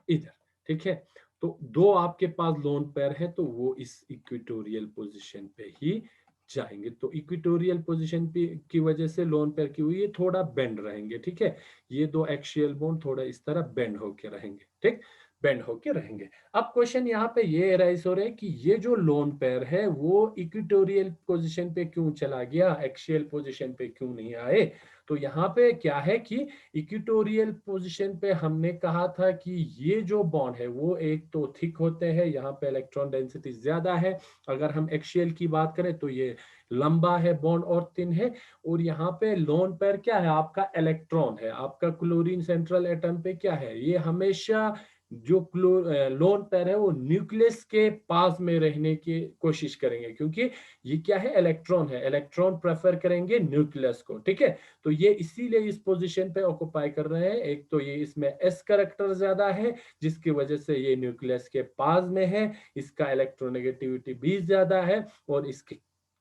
इधर, ठीक है। तो 2 आपके पास लोन पेयर है तो वो इस इक्वेटोरियल पोजीशन पे ही जाएंगे। तो इक्वेटोरियल पोजीशन पे की वजह से लोन पेयर की हुई, ये थोड़ा बेंड रहेंगे, ठीक है। ये 2 एक्सियल बॉन्ड थोड़ा इस तरह बेंड होके रहेंगे, ठीक, बेंड होके रहेंगे। अब क्वेश्चन यहाँ पे ये राइज हो रहा है कि ये जो लोन पेयर है वो इक्वेटोरियल पोजीशन पे क्यों चला गया, एक्सियल पोजीशन पे क्यों नहीं आए। तो यहाँ पे क्या है कि इक्वेटोरियल पोजीशन पे हमने कहा था कि ये जो बॉन्ड है वो एक तो थिक होते हैं, यहाँ पे इलेक्ट्रॉन डेंसिटी ज्यादा है। अगर हम एक्सियल की बात करें तो ये लंबा है बॉन्ड और थिन है। और यहाँ पे लोन पेयर क्या है, आपका इलेक्ट्रॉन है, आपका क्लोरीन सेंट्रल एटम पे क्या है, ये हमेशा जो लोन पेयर है वो न्यूक्लियस के पास में रहने की कोशिश करेंगे, क्योंकि ये क्या है, इलेक्ट्रॉन है, इलेक्ट्रॉन प्रेफर करेंगे न्यूक्लियस को, ठीक है। तो ये इसीलिए इस पोजीशन पे ऑक्युपाई कर रहे हैं। एक तो ये इसमें एस करेक्टर ज्यादा है जिसकी वजह से ये न्यूक्लियस के पास में है, इसका इलेक्ट्रोनेगेटिविटी भी ज्यादा है और इसके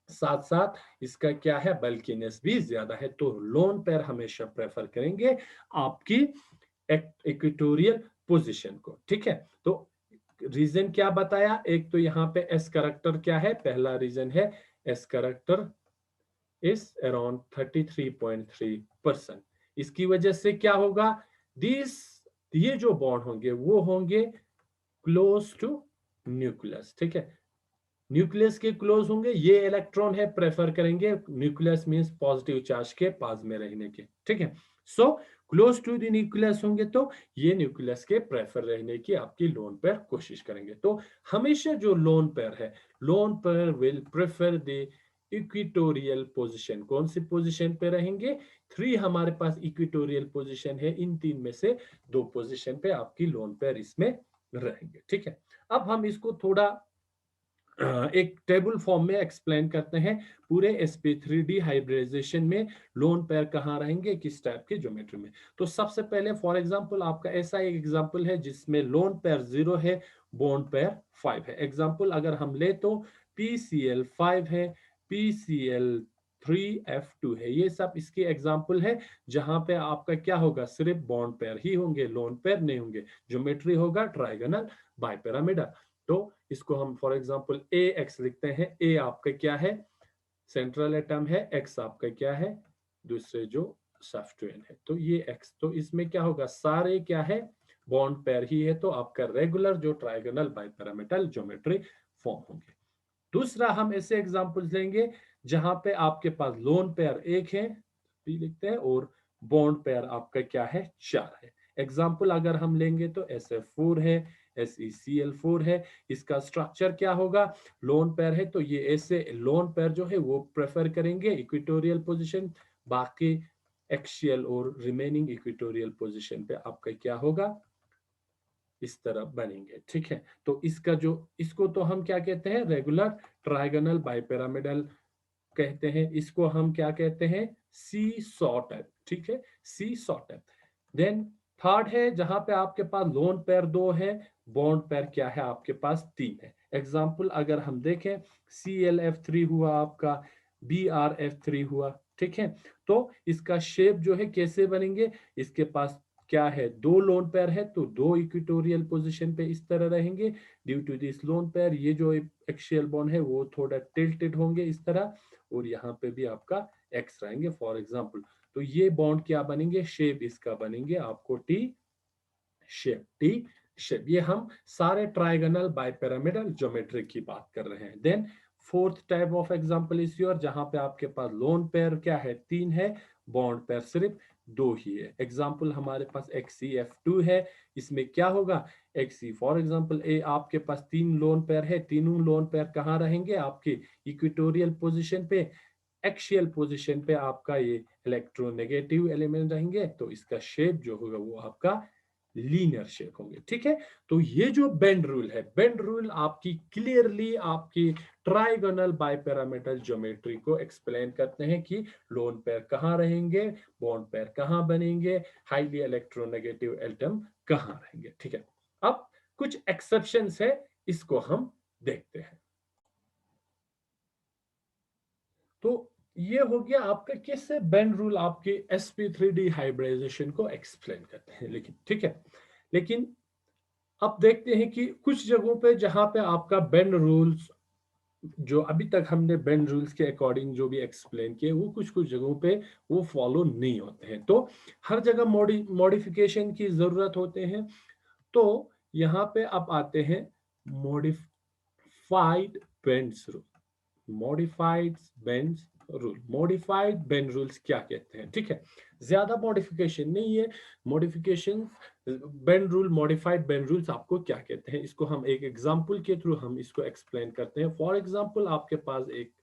साथ साथ इसका क्या है, बल्किनेस भी ज्यादा है। तो लोन पेयर हमेशा प्रेफर करेंगे आपकी इक्वेटोरियल पोजीशन को, ठीक है। तो रीजन क्या बताया, एक तो यहाँ पे एस करेक्टर क्या है, पहला रीजन है एस करेक्टर इज अराउंड 33.3%। इसकी वजह से क्या होगा, दिस ये जो बॉन्ड होंगे वो होंगे क्लोज टू न्यूक्लियस, ठीक है। न्यूक्लियस के क्लोज होंगे, ये इलेक्ट्रॉन है प्रेफर करेंगे न्यूक्लियस मींस पॉजिटिव चार्ज के पास में रहने के, ठीक है। So close to the nucleus होंगे तो ये न्यूक्लियस के प्रेफर रहने की आपकी लोन पेयर कोशिश करेंगे। तो हमेशा जो लोन पेयर है, lone pair will prefer the equatorial position. कौन सी पोजीशन पे रहेंगे, 3 हमारे पास इक्वेटोरियल पोजीशन है, इन 3 में से 2 पोजीशन पे आपकी लोन पेयर इसमें रहेंगे, ठीक है। अब हम इसको थोड़ा एक टेबल फॉर्म में एक्सप्लेन करते हैं पूरे sp3d हाइब्रिडाइजेशन में लोन पेयर कहाँ रहेंगे, किस टाइप की ज्योमेट्री में। तो सबसे पहले फॉर एग्जांपल आपका ऐसा एक एग्जांपल है जिसमें लोन पेयर 0 है, बॉन्ड पेयर 5 है। एग्जांपल अगर हम ले तो PCl5 है, PCl3F2 है, ये सब इसके एग्जांपल है जहां पे आपका क्या होगा, सिर्फ बॉन्ड पेयर ही होंगे, लोन पेयर नहीं होंगे। ज्योमेट्री होगा ट्राइगोनल बाइपिरामिडल। तो इसको हम फॉर एग्जांपल ए एक्स लिखते हैं। ए आपका क्या है, सेंट्रल एटम है, एक्स आपका क्या है, दूसरे जो सॉफ्टवेयर है। तो ये एक्स, तो इसमें क्या होगा, सारे क्या है, बॉन्ड पेयर ही है। तो आपका रेगुलर जो ट्राइगोनल बाइपिरामिडल ज्योमेट्री फॉर्म होंगे। दूसरा हम ऐसे एग्जांपल्स लेंगे जहां पे आपके पास लोन पेयर एक है, पी लिखते हैं, और बॉन्ड पेयर आपका क्या है, 4 है। एग्जांपल अगर हम लेंगे तो SF4 है, SeCl4 है। इसका स्ट्रक्चर क्या होगा, लोन पेयर है तो ये ऐसे लोन पेयर जो है वो प्रेफर करेंगे इक्वेटोरियल पोजीशन, बाकी एक्सियल और रिमेनिंग इक्वेटोरियल पोजीशन पे आपका क्या होगा, इस तरह बनेंगे। ठीक है, तो इसका जो, इसको तो हम क्या कहते हैं, रेगुलर ट्राइगोनल बाइपिरामिडल कहते हैं। इसको हम क्या कहते हैं, सी सॉ टाइप। ठीक है, सी सॉ टाइप। देन थर्ड है जहां पे आपके पास लोन पेयर 2 है, बॉन्ड पेयर क्या है आपके पास 3 है। एग्जांपल अगर हम देखें, ClF3 हुआ आपका, BrF3 हुआ। ठीक है, तो इसका शेप जो है कैसे बनेंगे, इसके पास क्या है, 2 लोन पेयर है तो 2 इक्वेटोरियल पोजीशन पे इस तरह रहेंगे। Due to this lone pair ये जो एक्सियल बॉन्ड है वो थोड़ा टिल्टेड होंगे इस तरह, और यहाँ पे भी आपका एक्स रहेंगे फॉर एग्जांपल। तो ये बॉन्ड क्या बनेंगे, शेप इसका बनेंगे आपको टी शेप, टी शेप। ये हम सारे ट्राइगोनल बाइपिरामिडल ज्योमेट्री की बात कर रहे हैं। Then fourth type of example is your, जहां पे आपके पास लोन पेयर क्या है, 3 है, बॉन्ड पेयर सिर्फ 2 ही है। एग्जांपल हमारे पास XeF2 है, इसमें क्या होगा, Xe फॉर एग्जांपल ए, आपके पास 3 लोन पेयर है, तीनों लोन पेयर कहाँ रहेंगे, आपके इक्वेटोरियल पोजीशन पे, एक्सियल पोजीशन पे आपका ये इलेक्ट्रोनेगेटिव एलिमेंट रहेंगे। तो इसका शेप जो होगा वो आपका लीनियर शेप होंगे। ठीक है, तो ये जो बेंड रूल है, बेंड रूल आपकी क्लियरली आपकी ट्राइगोनल बाइपिरामिडल ज्योमेट्री को एक्सप्लेन करते हैं कि लोन पेयर कहाँ रहेंगे, बॉन्ड पेयर कहाँ बनेंगे, हाईली इलेक्ट्रोनेगेटिव एटम कहाँ रहेंगे। ठीक है, अब कुछ एक्सेप्शंस है, इसको हम देखते हैं। तो ये हो गया आपका कैसे बेंड रूल आपके sp3d हाइब्रिडाइजेशन को एक्सप्लेन करते हैं। लेकिन ठीक है, लेकिन अब देखते हैं कि कुछ जगहों पे जहां पे आपका बेंड रूल्स, जो अभी तक हमने बेंड रूल्स के अकॉर्डिंग जो भी एक्सप्लेन किए, वो कुछ कुछ जगहों पे वो फॉलो नहीं होते हैं। तो हर जगह मॉडिफिकेशन की जरूरत होते हैं। तो यहाँ पे अब आते हैं modified Bent's rule. Modified Bent's rule, modified Bent rules क्या कहते हैं। ठीक है, ज्यादा मॉडिफिकेशन नहीं है, modification Bent rule, modified Bent rules आपको क्या कहते हैं, इसको हम एक एग्जांपल के थ्रू हम इसको एक्सप्लेन करते हैं। फॉर एग्जांपल आपके पास एक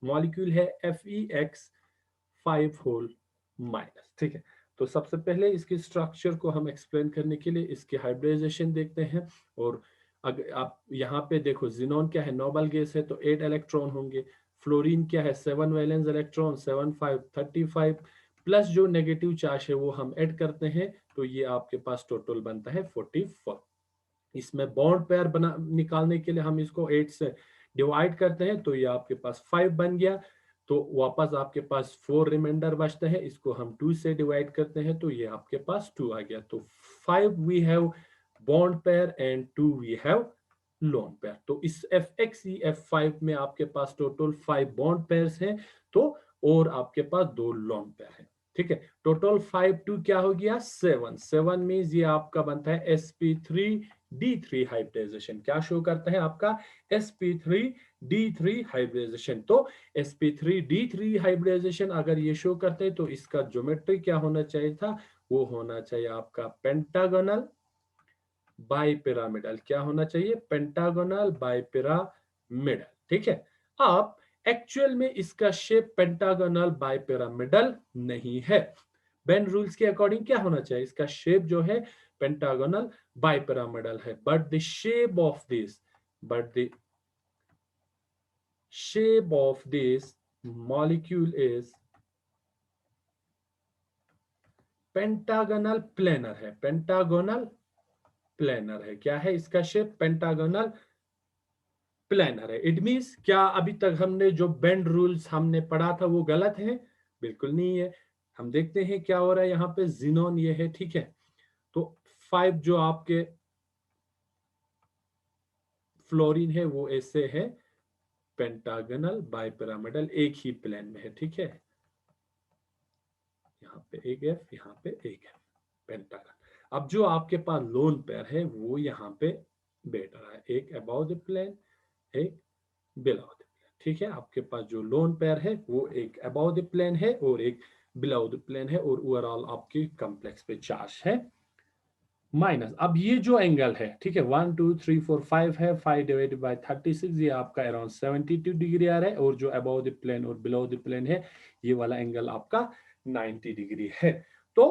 मॉलिक्यूल है FeX5 होल माइनस। ठीक है, तो सबसे पहले इसके स्ट्रक्चर को हम एक्सप्लेन करने के लिए इसके हाइब्रिडाइजेशन देखते हैं। और अगर आप यहाँ पे देखो, जिनोन क्या है, नोबल गैस है तो 8 इलेक्ट्रॉन होंगे। फ्लोरीन क्या है, 7 वैलेंस इलेक्ट्रॉन, 7 5 35, प्लस जो नेगेटिव चार्ज है वो हम ऐड करते हैं, तो ये आपके पास टोटल बनता है 44। इसमें बॉन्ड पेयर बना निकालने के लिए हम इसको 8 से डिवाइड करते हैं, तो ये आपके पास 5 बन गया। तो वापस आपके पास 4 रिमाइंडर बचता है, इसको हम 2 से डिवाइड करते हैं, तो ये आपके पास 2 आ गया। तो 5 we have bond pair and 2 we have lone pair. तो इस FeF5 में आपके पास टोटल 5 बॉन्ड पेयर्स हैं, तो और आपके पास 2 लोन पेयर हैं। ठीक है, टोटल 5 2 क्या हो गया, 7। 7 मींस ये आपका बनता है sp3d3 हाइब्रिडाइजेशन। क्या शो करता है आपका, sp3d3 हाइब्रिडाइजेशन। तो sp3d3 हाइब्रिडाइजेशन अगर ये शो करते हैं तो इसका ज्योमेट्री क्या होना चाहिए था, वो होना चाहिए आपका पेंटागोनल बाइपिरामिडल। क्या होना चाहिए, पेंटागोनल बाइपिरामिडल। ठीक है, अब एक्चुअल में इसका शेप पेंटागोनल बाइपिरामिडल नहीं है। बेन रूल्स के अकॉर्डिंग क्या होना चाहिए, इसका शेप जो है पेंटागोनल बाइपिरामिडल है, but the shape of this, but the shape of this molecule is pentagonal planar है, पेंटागोनल प्लेनर है। क्या है इसका शेप? पेंटागोनल प्लेनर है। इट मींस क्या अभी तक हमने जो बेंड रूल्स हमने पढ़ा था वो गलत है? बिल्कुल नहीं है। हम देखते हैं क्या हो रहा है यहाँ पे, जिनोन ये है, ठीक है। तो 5 जो आपके फ्लोरीन है वो ऐसे है पेंटागोनल बाइपिरामिडल, एक ही प्लेन में है, ठीक है। यहाँ पे एक एफ, यहाँ पे एक एफ, पेंटागन। अब जो आपके पास लोन पेयर है वो यहाँ पे बैठ रहा है, एक अबाउ द प्लेन, एक बिलो द प्लेन, ठीक है। आपके पास जो लोन पेयर है वो एक अबाउ द प्लेन है और एक बिलो द प्लेन है, और ओवरऑल आपकी कॉम्प्लेक्स पे चार्ज है माइनस। अब ये जो एंगल है, ठीक है, 1 2 3 4 5 है, 5 डिवाइडेड बाय 36, ये आपका अराउंड 72 डिग्री आ रहा है, और जो अबव द प्लेन और बिलो द प्लेन है ये वाला एंगल आपका 90 डिग्री है। तो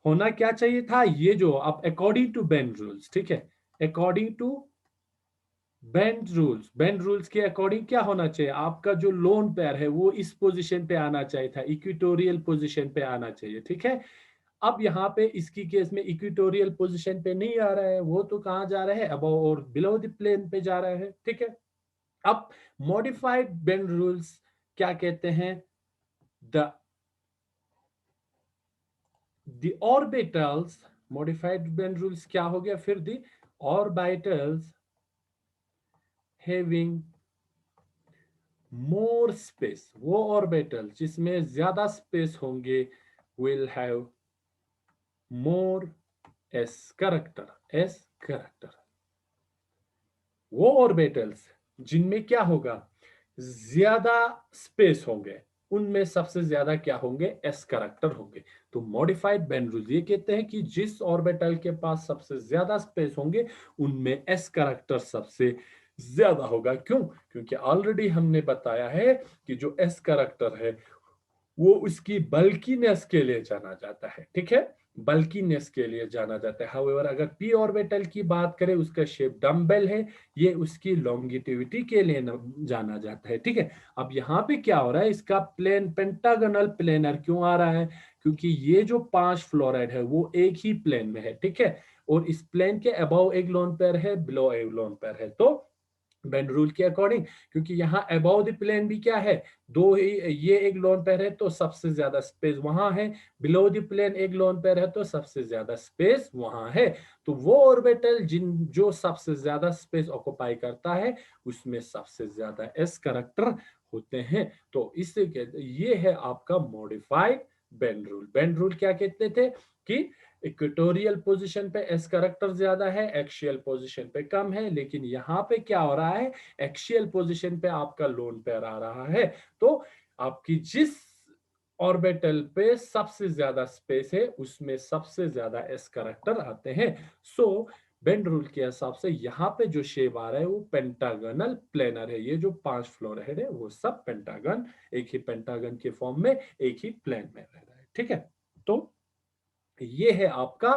होना क्या चाहिए था, ये जो अब अकॉर्डिंग टू बेंड रूल्स, ठीक है, अकॉर्डिंग टू बेंड रूल्स के अकॉर्डिंग क्या होना चाहिए, आपका जो लोन पेयर है वो इस पोजीशन पे आना चाहिए था, इक्वेटोरियल पोजीशन पे आना चाहिए, ठीक है। अब यहाँ पे इसकी केस में इक्वेटोरियल पोजीशन पे नहीं आ रहा है, वो तो कहाँ जा रहा है, अबव और बिलो द प्लेन पे जा रहा है, ठीक है। अब मॉडिफाइड बेंड रूल्स क्या कहते हैं, the orbitals, modified Bent rules क्या हो गया फिर, the orbitals having more space, वो ऑर्बिटल जिसमें ज्यादा स्पेस होंगे, will have more S character. वो ऑर्बिटल्स जिनमें क्या होगा, ज्यादा स्पेस होंगे, उनमें सबसे ज्यादा क्या होंगे, एस करेक्टर होंगे। तो मॉडिफाइड बेंड रूल ये कहते हैं कि जिस ऑर्बिटल के पास सबसे ज्यादा स्पेस होंगे उनमें एस करेक्टर सबसे ज्यादा होगा। क्यों? क्योंकि ऑलरेडी हमने बताया है कि जो एस करेक्टर है वो उसकी बल्कीनेस के लिए जाना जाता है, ठीक है, बल्कीनेस के लिए जाना जाता है। हाउएवर अगर पी ऑर्बिटल की बात करें, उसका शेप डम्बेल है, ये उसकी लॉन्गिटिविटी के लिए जाना जाता है, ठीक है। अब यहाँ पे क्या हो रहा है, इसका प्लेन पेंटागोनल प्लेनर क्यों आ रहा है, क्योंकि ये जो 5 फ्लोराइड है वो एक ही प्लेन में है, ठीक है, और इस प्लेन के अबव एक लोन पेयर है, बिलो एक लोन पेयर है। तो बेंड रूल के अकॉर्डिंग, क्योंकि यहाँ अबव द प्लेन भी क्या है, दो ही, ये एक लोन पेयर है तो सबसे ज्यादा स्पेस वहां है, बिलो द प्लेन एक लोन पेयर है तो सबसे ज्यादा स्पेस वहां है। तो वो ऑर्बिटल जो सबसे ज्यादा स्पेस ऑक्युपाई करता है उसमें सबसे ज्यादा एस करेक्टर होते हैं। तो इससे ये है आपका modified bend rule. Bend rule क्या कहते थे कि इक्वेटोरियल पोजीशन पे एस करेक्टर ज्यादा है, एक्सियल पोजीशन पे कम है, लेकिन यहाँ पे क्या हो रहा है, एक्सियल पोजीशन पे आपका लोन पेयर आ रहा है। तो आपकी जिस ऑर्बिटल पे सबसे ज्यादा स्पेस है उसमें सबसे ज्यादा एस करेक्टर आते हैं। सो बेंड रूल के हिसाब से यहाँ पे जो शेप आ रहा है वो पेंटागोनल प्लेनर है। ये जो 5 फ्लोर हेड है वो सब पेंटागन, एक ही पेंटागन के फॉर्म में एक ही प्लेन में रह रहा है, ठीक है। तो ये है आपका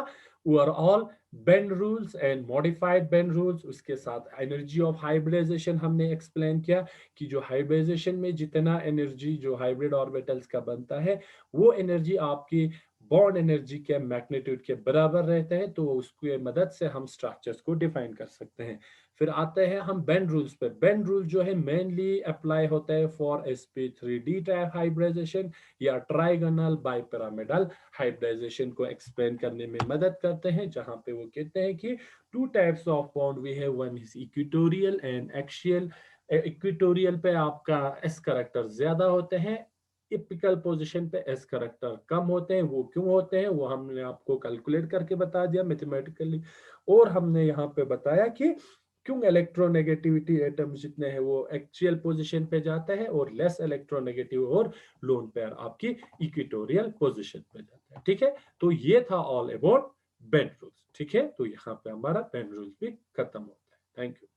overall bend rules and modified Bent rules. उसके साथ एनर्जी ऑफ हाइब्रिडाइजेशन हमने एक्सप्लेन किया कि जो हाइब्रिडाइजेशन में जितना एनर्जी जो हाइब्रिड ऑर्बिटल्स का बनता है वो एनर्जी आपकी बॉन्ड एनर्जी के मैग्नीट्यूड के बराबर रहते हैं, तो उसकी मदद से हम स्ट्रक्चर्स को डिफाइन कर सकते हैं। फिर आते हैं हम बेंड रूल्स पे। बेंड रूल जो है मेनली अप्लाई होता है फॉर sp3d टाइप हाइब्रिडाइजेशन या ट्राइगोनल बाइपिरामिडल हाइब्रिडाइजेशन को एक्सप्लेन करने में मदद करते हैं, जहां पे वो कहते हैं कि 2 types of bond we have, one is equatorial and axial. Equatorial पे आपका एस करेक्टर ज्यादा होते हैं, टिपिकल पोजीशन पे एस करेक्टर कम होते हैं। वो क्यों होते हैं वो हमने आपको कैलकुलेट करके बता दिया मैथमेटिकली, और हमने यहाँ पे बताया कि क्यों इलेक्ट्रोनेगेटिविटी एटम जितने हैं वो एक्सियल पोजीशन पे जाता है और लेस इलेक्ट्रोनेगेटिव और लोन पेयर आपकी इक्वेटोरियल पोजीशन पे जाता है, ठीक है। तो ये था ऑल अबाउट बेंड रूल्स, ठीक है। तो यहाँ पे हमारा बेंड रूल्स भी खत्म होता है। Thank you.